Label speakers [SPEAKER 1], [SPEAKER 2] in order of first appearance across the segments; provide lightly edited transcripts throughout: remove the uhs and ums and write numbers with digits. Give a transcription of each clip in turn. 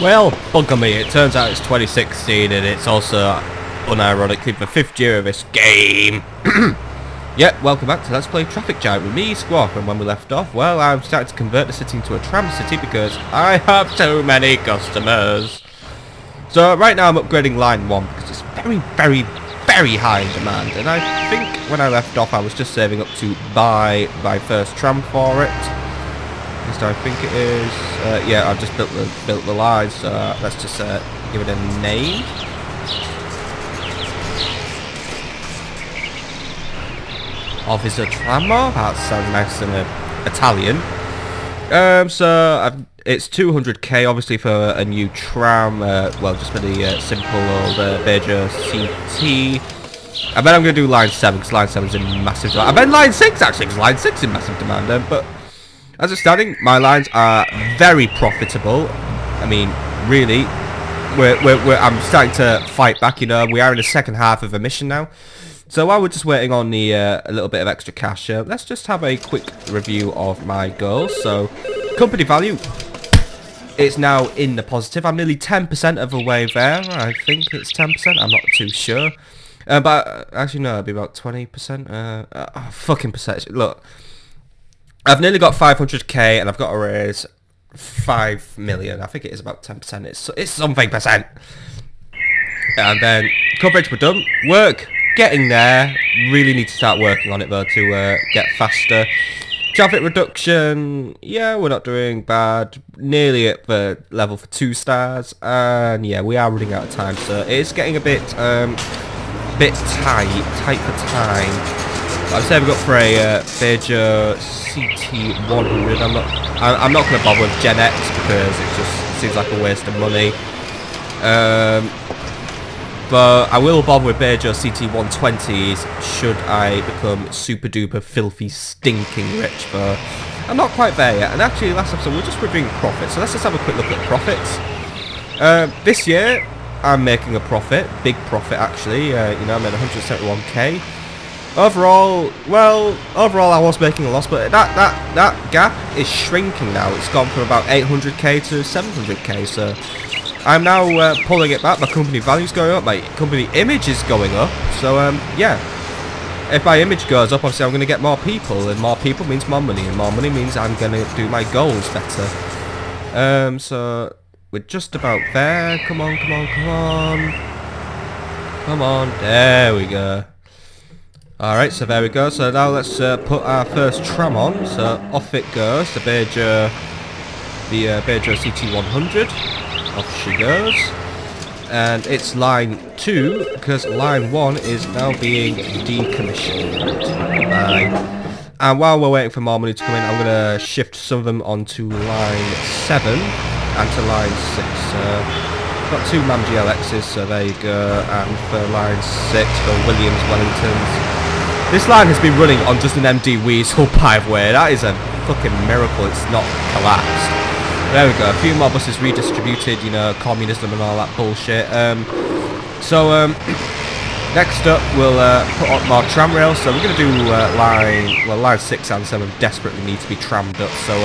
[SPEAKER 1] Well, bugger me, it turns out it's 2016 and it's also, unironically, the 5th year of this game. Yeah, welcome back to Let's Play Traffic Giant with me, Squawk, and when we left off, well, I'm starting to convert the city into a tram city because I have too many customers. So right now I'm upgrading line 1 because it's very high in demand, and I think when I left off I was just saving up to buy my first tram for it. I think it is. Yeah, I've just built the line, so let's just give it a name. Officer Trammo. That sounds nice and Italian. It's 200k, obviously, for a new tram. Well, just for the simple old Beja CT. I bet I'm going to do line 7 because line 7's in massive demand. I bet line 6 actually because line 6 is in massive demand. But as it's standing, my lines are very profitable. I mean, really, I'm starting to fight back. You know, we are in the second half of a mission now. So while we're just waiting on the a little bit of extra cash, let's just have a quick review of my goals. So, company value, it's now in the positive. I'm nearly 10% of the way there. I think it's 10%. I'm not too sure. But actually, no, it'll be about 20%. Fucking percentage. Look. I've nearly got 500k and I've got to raise 5 million. I think it is about 10%. It's something percent. And then coverage, we're done. Work, getting there. Really need to start working on it though to get faster. Traffic reduction, yeah, we're not doing bad. Nearly at the level for 2 stars. And yeah, we are running out of time, so it's getting a bit tight for time. I'm saving up for a Beja CT100. I'm not going to bother with Gen X because it just seems like a waste of money. But I will bother with Beja CT120s should I become super duper filthy stinking rich. But I'm not quite there yet. And actually, last episode we're just reviewing profits. So let's just have a quick look at profits. This year I'm making a profit, big profit actually. You know, I made 171k. Overall, I was making a loss, but that gap is shrinking now. It's gone from about 800k to 700k, so I'm now pulling it back. My company value's going up, my company image is going up, so yeah. If my image goes up, obviously I'm going to get more people, and more people means more money, and more money means I'm going to do my goals better. So we're just about there. Come on. There we go. Alright, so there we go. So now let's put our first tram on. So off it goes, the Beja CT100. Off she goes. And it's line 2, because line 1 is now being decommissioned. Goodbye. And while we're waiting for more money to come in, I'm going to shift some of them onto line 7 and to line 6. Got 2 MAM GLXs, so there you go. And for line 6, for Williams Wellingtons. This line has been running on just an MD Weasel pipeway. That is a fucking miracle it's not collapsed. There we go, a few more buses redistributed, you know, communism and all that bullshit. Next up we'll put on more tram rails. So we're going to do line 6 and 7 desperately need to be trammed up. So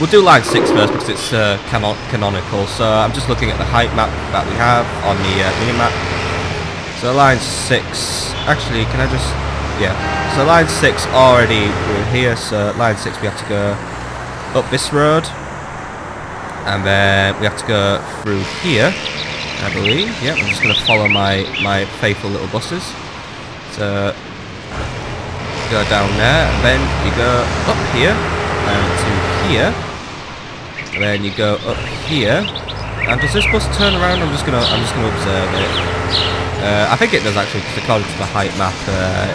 [SPEAKER 1] we'll do line 6 first because it's canonical. So I'm just looking at the height map that we have on the mini-map. So line 6, actually, can I just, yeah. So line 6 already, we're here, so line 6 we have to go up this road. And then we have to go through here, I believe. Yeah, I'm just going to follow my faithful little buses. So, go down there, and then you go up here, and to here. And then you go up here. And does this bus turn around? I'm just gonna observe it. I think it does actually, because according to the height map,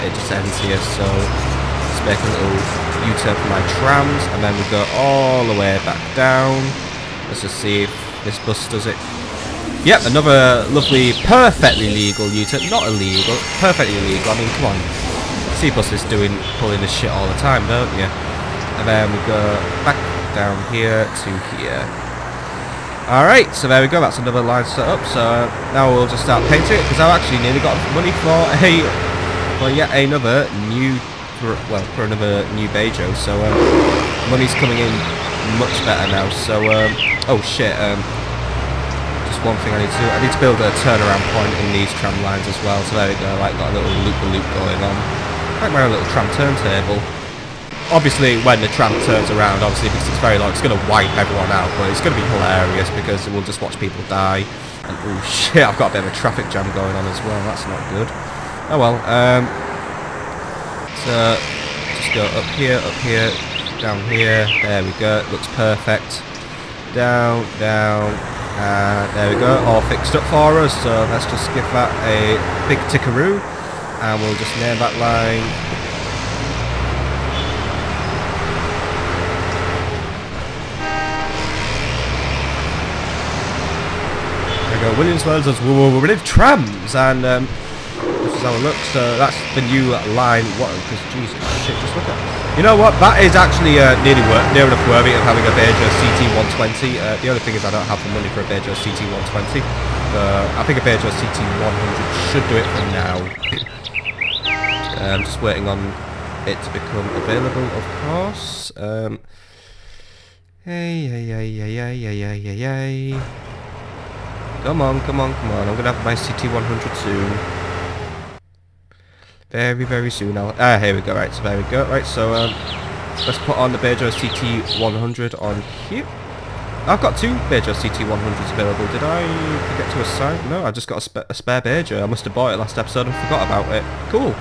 [SPEAKER 1] it just ends here. So let's make a little U-turn for my trams, and then we go all the way back down. Let's just see if this bus does it. Yep, another lovely, perfectly legal U-turn. Not illegal, perfectly legal. I mean, come on. See buses pulling this shit all the time, don't you? And then we go back down here to here. Alright, so there we go, that's another line set up. So now we'll just start painting it, because I've actually nearly got money for yet another new, for another new Bejo. So money's coming in much better now. So, oh shit, just one thing I need to do. I need to build a turnaround point in these tram lines as well. So there we go, like got a little loop-a-loop going on. Like my own little tram turntable. Obviously, when the tram turns around, obviously because it's very long, it's going to wipe everyone out. But it's going to be hilarious because we'll just watch people die. And oh shit, I've got a bit of a traffic jam going on as well. That's not good. Oh well. So just go up here, down here. There we go. It looks perfect. Down, down. There we go. All fixed up for us. So let's just give that a big tickaroo, and we'll just name that line. Go Williams Wells as we're with trams, and this is how it looks. So that's the new line. What? Because Jesus shit, just look at. You know what? That is actually near enough worthy of having a Beja CT120. The only thing is I don't have the money for a Beja CT120. I think a Beja CT100 should do it for now. Just waiting on it to become available, of course. Hey. Come on. I'm going to have my CT100 soon. Very soon. Here we go. Right, so there we go. Right, so let's put on the Beja CT100 on here. I've got two Beja CT100s available. Did I forget to assign? No, I just got a spare Beja. I must have bought it last episode and forgot about it. Cool.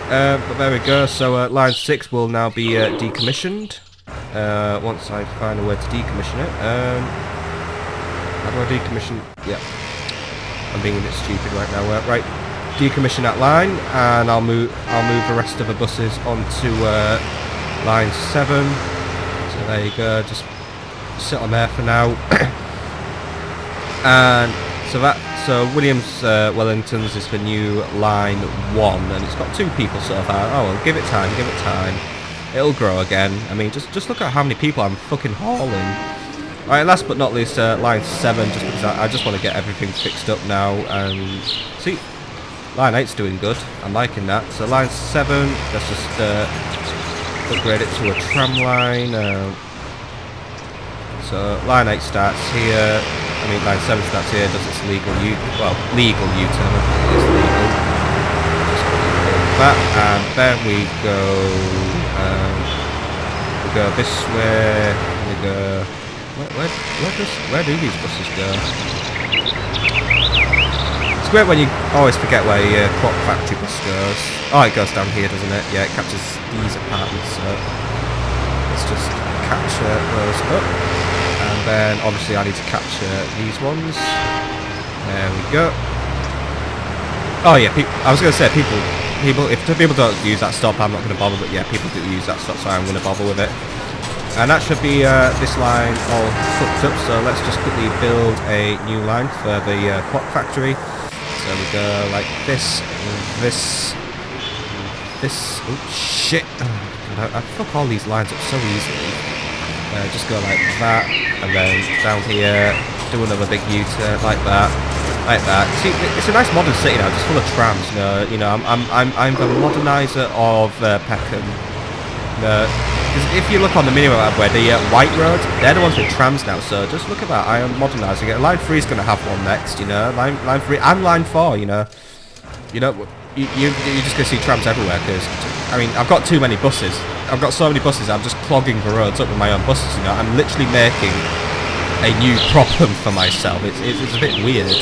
[SPEAKER 1] But there we go. So line 6 will now be decommissioned. Once I find a way to decommission it. How do I decommission? Yeah, I'm being a bit stupid right now. Right, decommission that line, and I'll move the rest of the buses onto line 7. So there you go. Just sit on there for now. And so Williams Wellington's is the new line 1, and it's got 2 people so far. Oh well, give it time. It'll grow again. I mean, just look at how many people I'm fucking hauling. Alright, last but not least, line 7, just because I just want to get everything fixed up now, and see, line 8's doing good, I'm liking that. So line 7, let's just upgrade it to a tram line. So line 8 starts here, line 7 starts here, does its legal U-turn, it's legal. Just like that, and then we go this way, we go. Where do these buses go? It's great when you always forget where your clock factory bus goes. Oh, it goes down here, doesn't it? Yeah, it captures these apartments. So let's just capture those up, and then obviously I need to capture these ones. There we go. Oh yeah, I was going to say people. If people don't use that stop, I'm not going to bother. But yeah, people do use that stop, so I'm going to bother with it. And that should be this line all hooked up, so let's just quickly build a new line for the clock factory. So we go like this. Oh shit! Oh, God, I fuck all these lines up so easily. Just go like that, and then down here, do another big U-turn like that. See, it's a nice modern city now, just full of trams. You know, I'm the modernizer of Peckham. Because if you look on the minimap where the white roads, they're the ones with trams now, so just look at that. I am modernising it. Line 3 is going to have one next, you know. Line 3 and line 4, you know. You're just going to see trams everywhere, because, I've got too many buses. I've got so many buses, I'm just clogging the roads up with my own buses, you know. I'm literally making a new problem for myself. It's a bit weird.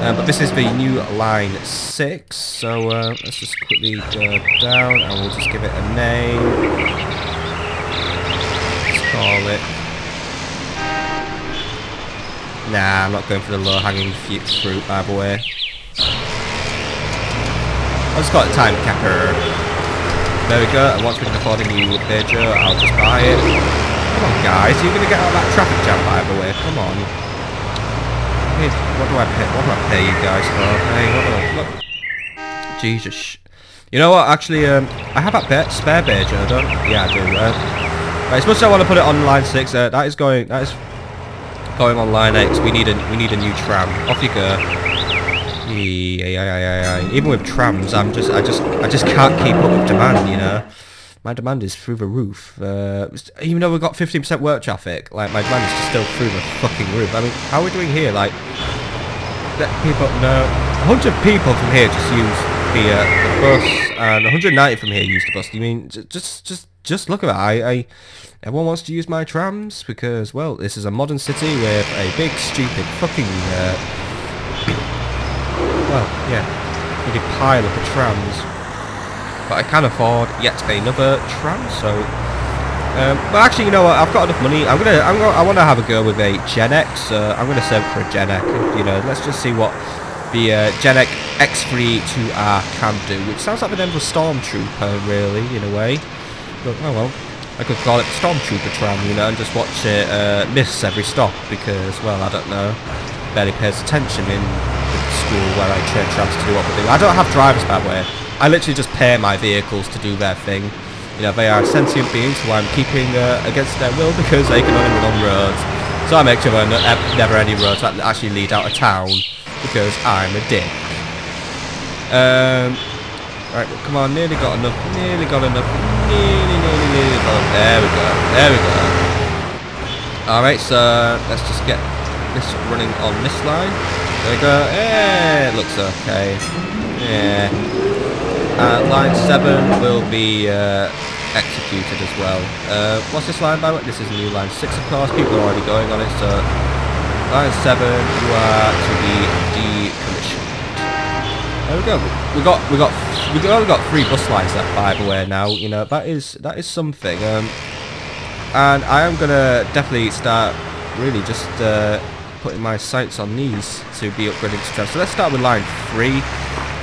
[SPEAKER 1] But this is the new line 6, so let's just quickly go down, and we'll just give it a name. Let's call it... Nah, I'm not going for the low-hanging fruit, by the way. I'll just call it Time Capper. There we go, and once we can afford a new Beja, I'll just buy it. Come on, guys, you're going to get out of that traffic jam, by the way, come on. Hey, what do I pay you guys for? Hey, what? Jesus. You know what? Actually, I have a spare Beja, don't? Yeah, I do. Right, as much as I want to put it on line 6, that is going on line 8. We need a new tram. Off you go. Yeah. Even with trams, I just can't keep up with demand, you know. My demand is through the roof. Even though we've got 15% work traffic, like my demand is still through the fucking roof. I mean, how are we doing here? Like, let people know. 100 people from here just use the bus, and 190 from here use the bus. You mean just look at that? Everyone wants to use my trams because, well, this is a modern city with a big, stupid, fucking, well, yeah, really pile up of trams. But I can't afford yet another tram, so. But actually, you know what? I've got enough money. I want to have a go with a Gen X. I'm gonna save for a Gen X. You know, let's just see what the Gen X X32R can do, which sounds like the name of a stormtrooper, really, in a way. But oh well. I could call it Stormtrooper Tram, you know, and just watch it miss every stop because, well, I don't know, barely pays attention in the school where I train trams to do what they do. I don't have drivers, by the way. I literally just pay my vehicles to do their thing. You know, they are sentient beings who I'm keeping against their will because they can only run on roads. So I make sure there are never any roads that actually lead out of town because I'm a dick. Right, come on, nearly got enough, nearly got enough, nearly got enough. There we go, there we go. Alright, so let's just get this running on this line. There we go, it looks okay. Yeah. Line 7 will be executed as well. What's this line by the way? This is a new line 6 of course, people are already going on it, so line 7, you are to be decommissioned. There we go. We've only got 3 bus lines left, by the way. Now, you know, that is something. And I am gonna definitely start really just putting my sights on these to be upgraded to trams. So let's start with line 3.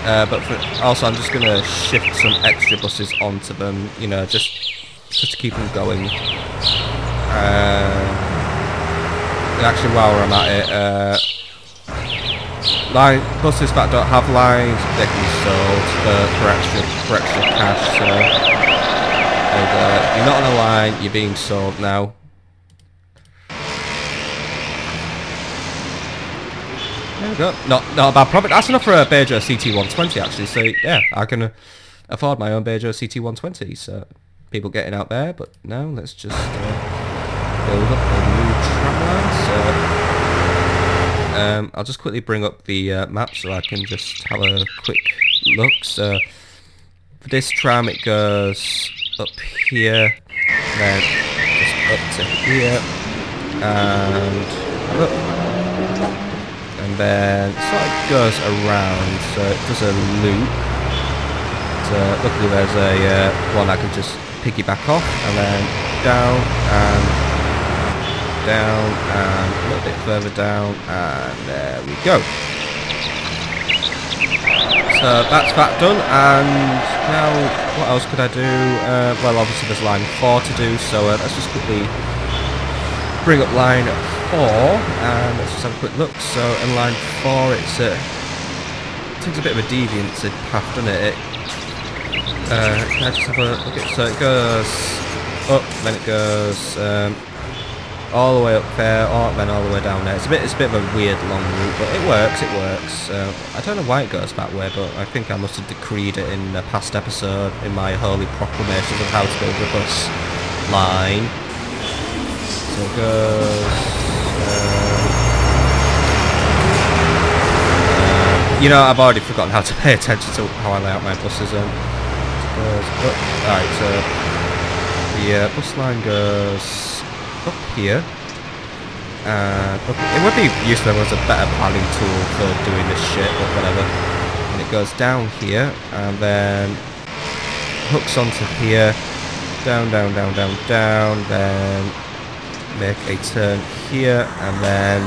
[SPEAKER 1] But also, I'm just gonna shift some extra buses onto them. You know, just to keep them going. Actually, while I'm at it. Buses that don't have lines, they can be sold for extra cash. So you're not on a line, you're being sold now. There we go. Not a bad profit. That's enough for a Bejo CT120 actually. So yeah, I can afford my own Bejo CT120. So people getting out there, but now let's just build up a new tram line. So. I'll just quickly bring up the map so I can just have a quick look. So for this tram it goes up here, then just up to here, and up, and then it sort of goes around, so it does a loop. So luckily there's a one I can just piggyback off, and then down and down and a little bit further down, and there we go. So that's that done, and now what else could I do? Well, obviously there's line 4 to do, so let's just quickly bring up line 4 and let's just have a quick look. So in line 4 it takes a bit of a deviant path, doesn't it? Can I just have a look at it? So it goes up, then it goes all the way up there, or then all the way down there. It's a bit of a weird long route, but it works. I don't know why it goes that way, but I think I must have decreed it in a past episode in my holy proclamations of how to build a bus line. So it goes. You know, I've already forgotten how to pay attention to how I lay out my buses. It goes up. Alright, so the bus line goes up here. It would be useful if there was a better planning tool for doing this shit, but whatever. And it goes down here, and then hooks onto here, down, down, down, down, down, then make a turn here, and then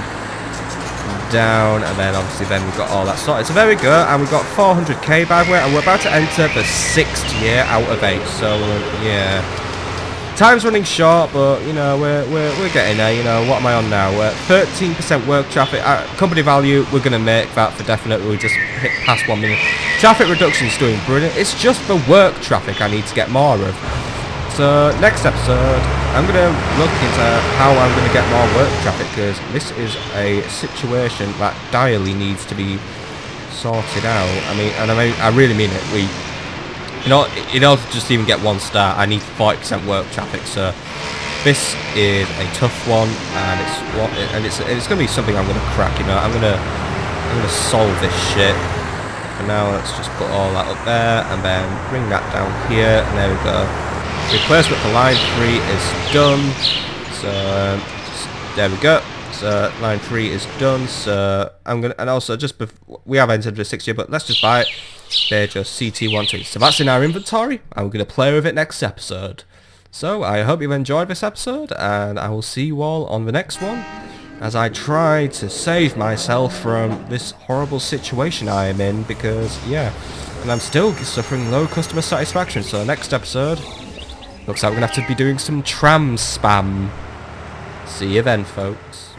[SPEAKER 1] down, and then obviously then we've got all that sorted. So there we go, and we've got 400k by the way, and we're about to enter the 6th year out of 8, so yeah. Time's running short, but you know we're getting there. You know, what am I on now? 13% work traffic. Company value, we're gonna make that for definite. We just hit past 1 million. Traffic reduction is doing brilliant. It's just the work traffic I need to get more of. So next episode, I'm gonna look into how I'm gonna get more work traffic, because this is a situation that direly needs to be sorted out. I really mean it. in order to just even get 1 star, I need 40% work traffic. So this is a tough one, and it's going to be something I'm going to crack. I'm going to solve this shit. For now, let's just put all that up there, and then bring that down here, and there we go. Replacement for line 3 is done. So there we go. So line 3 is done. So I'm gonna, and also we have entered the 6 year, but let's just buy it. They're just CT13. So that's in our inventory, and we're gonna play with it next episode. So I hope you've enjoyed this episode, and I will see you all on the next one as I try to save myself from this horrible situation I am in, because yeah, and I'm still suffering low customer satisfaction. So next episode looks like we're gonna have to be doing some tram spam. See you then, folks.